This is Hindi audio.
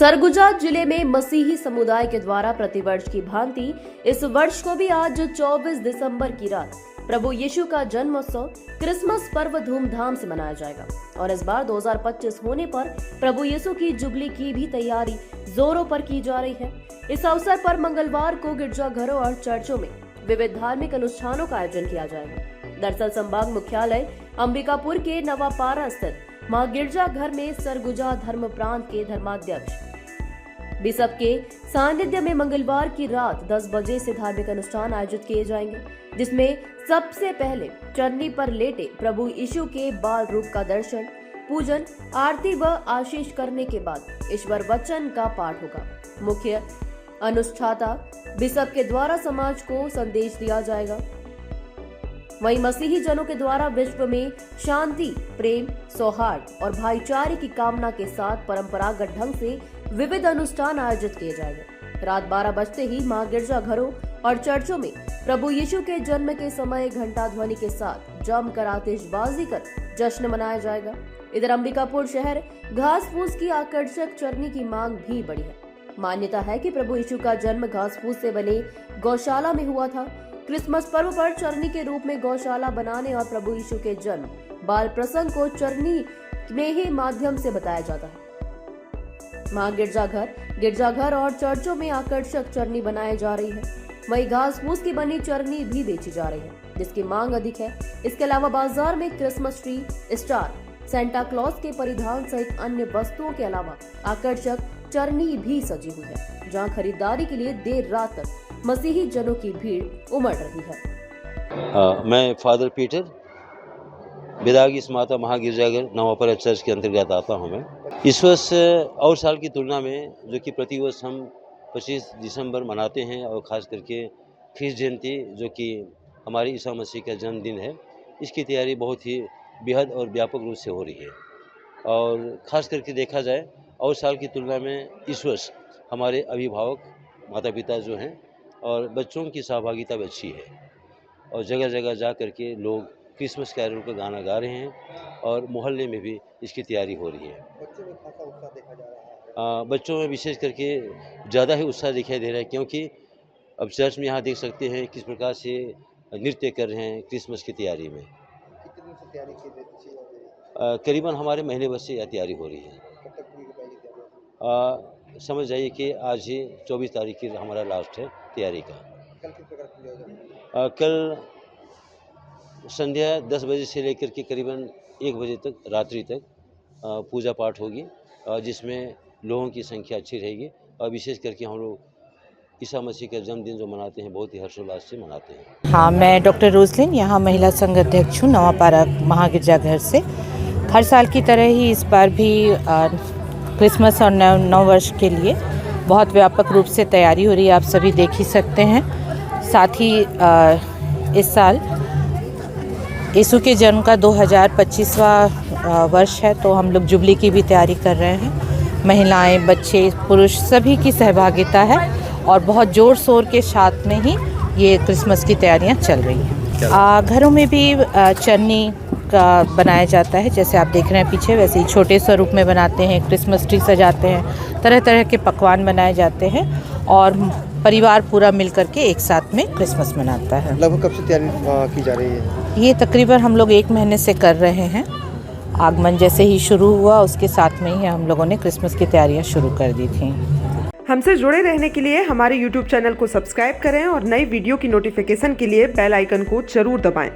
सरगुजा जिले में मसीही समुदाय के द्वारा प्रतिवर्ष की भांति इस वर्ष को भी आज 24 दिसंबर की रात प्रभु यीशु का जन्मोत्सव क्रिसमस पर्व धूमधाम से मनाया जाएगा और इस बार 2025 होने पर प्रभु यीशु की जुबली की भी तैयारी जोरों पर की जा रही है। इस अवसर पर मंगलवार को गिरजाघरों और चर्चों में विविध धार्मिक अनुष्ठानों का आयोजन किया जाएगा। दरअसल संभाग मुख्यालय अंबिकापुर के नवापारा स्थित मां गिरजाघर में सरगुजा धर्म प्रांत के धर्माध्यक्ष बिशप के सानिध्य में मंगलवार की रात 10 बजे से धार्मिक अनुष्ठान आयोजित किए जाएंगे, जिसमें सबसे पहले चरनी पर लेटे प्रभु यीशु के बाल रूप का दर्शन, पूजन, आरती व आशीष करने के बाद ईश्वर वचन का पाठ होगा। मुख्य अनुष्ठाता बिशप के द्वारा समाज को संदेश दिया जाएगा। वहीं मसीही जनों के द्वारा विश्व में शांति, प्रेम, सौहार्द और भाईचारे की कामना के साथ परंपरागत ढंग से विविध अनुष्ठान आयोजित किए जाएंगे। रात 12 बजते ही मां गिरजाघरों और चर्चों में प्रभु यीशु के जन्म के समय घंटा ध्वनि के साथ जमकर आतिशबाजी कर जश्न मनाया जाएगा। इधर अंबिकापुर शहर घास फूस की आकर्षक चरनी की मांग भी बढ़ी है। मान्यता है कि प्रभु यीशु का जन्म घास फूस से बने गौशाला में हुआ था। क्रिसमस पर्व पर चरनी के रूप में गौशाला बनाने और प्रभु यीशु के जन्म बाल प्रसंग को चरनी में ही माध्यम से बताया जाता है। मां गिरजाघर और चर्चों में आकर्षक चरनी बनाई जा रही है। वहीं घास फूस की बनी चरनी भी बेची जा रही है, जिसकी मांग अधिक है। इसके अलावा बाजार में Christmas tree, star, Santa Claus के परिधान सहित अन्य वस्तुओं के अलावा आकर्षक चरनी भी सजी हुई है, जहां खरीदारी के लिए देर रात तक मसीही जनों की भीड़ उमड़ रही है। मैं फादर पीटर बिदागी माता महागिरजाघर नवापारा चर्च के अंतर्गत आता हूं। मैं इस वर्ष और साल की तुलना में, जो कि प्रतिवर्ष हम 25 दिसंबर मनाते हैं, और ख़ास करके ख्रीष्ट जयंती जो कि हमारे ईसा मसीह का जन्मदिन है, इसकी तैयारी बहुत ही बेहद और व्यापक रूप से हो रही है। और ख़ास करके देखा जाए और साल की तुलना में इस वर्ष हमारे अभिभावक, माता पिता जो हैं, और बच्चों की सहभागिता भी अच्छी है और जगह जगह जा करके लोग क्रिसमस कैरल का गाना गा रहे हैं और मोहल्ले में भी इसकी तैयारी हो रही है। बच्चों में खासा उत्साह देखा जा रहा है। बच्चों में विशेष करके ज़्यादा ही उत्साह दिखाई दे रहा है, क्योंकि अब चर्च में यहाँ देख सकते हैं किस प्रकार से नृत्य कर रहे हैं क्रिसमस की तैयारी में। कितने दिन से तैयारी की जाती है? करीबन हमारे महीने भर से यह तैयारी हो रही है। कब तक पूरी हो पाएगी तैयारी? समझ जाइए कि आज ही 24 तारीख की हमारा लास्ट है तैयारी का। कल किस प्रकार पूरी होगा? कल संध्या 10 बजे से लेकर के करीबन 1 बजे तक, रात्रि तक पूजा पाठ होगी, जिसमें लोगों की संख्या अच्छी रहेगी। और विशेष करके हम लोग ईसा मसीह का जन्मदिन जो मनाते हैं, बहुत ही हर्षोल्लास से मनाते हैं। हाँ, मैं डॉक्टर रोजलिन, यहाँ महिला संघ अध्यक्ष हूँ नवापारा महागिरजाघर से। हर साल की तरह ही इस बार भी क्रिसमस और नव वर्ष के लिए बहुत व्यापक रूप से तैयारी हो रही है, आप सभी देख ही सकते हैं। साथ ही इस साल यीशु के जन्म का 2025वां वर्ष है, तो हम लोग जुबली की भी तैयारी कर रहे हैं। महिलाएं, बच्चे, पुरुष सभी की सहभागिता है और बहुत ज़ोर शोर के साथ में ही ये क्रिसमस की तैयारियां चल रही हैं। घरों में भी चरनी का बनाया जाता है, जैसे आप देख रहे हैं पीछे, वैसे ही छोटे स्वरूप में बनाते हैं। क्रिसमस ट्री सजाते हैं, तरह तरह के पकवान बनाए जाते हैं और परिवार पूरा मिलकर के एक साथ में क्रिसमस मनाता है। लगभग कब से तैयारी की जा रही है? ये तकरीबन हम लोग 1 महीने से कर रहे हैं। आगमन जैसे ही शुरू हुआ, उसके साथ में ही हम लोगों ने क्रिसमस की तैयारियां शुरू कर दी थी। हमसे जुड़े रहने के लिए हमारे YouTube चैनल को सब्सक्राइब करें और नई वीडियो की नोटिफिकेशन के लिए बेल आइकन को जरूर दबाएं।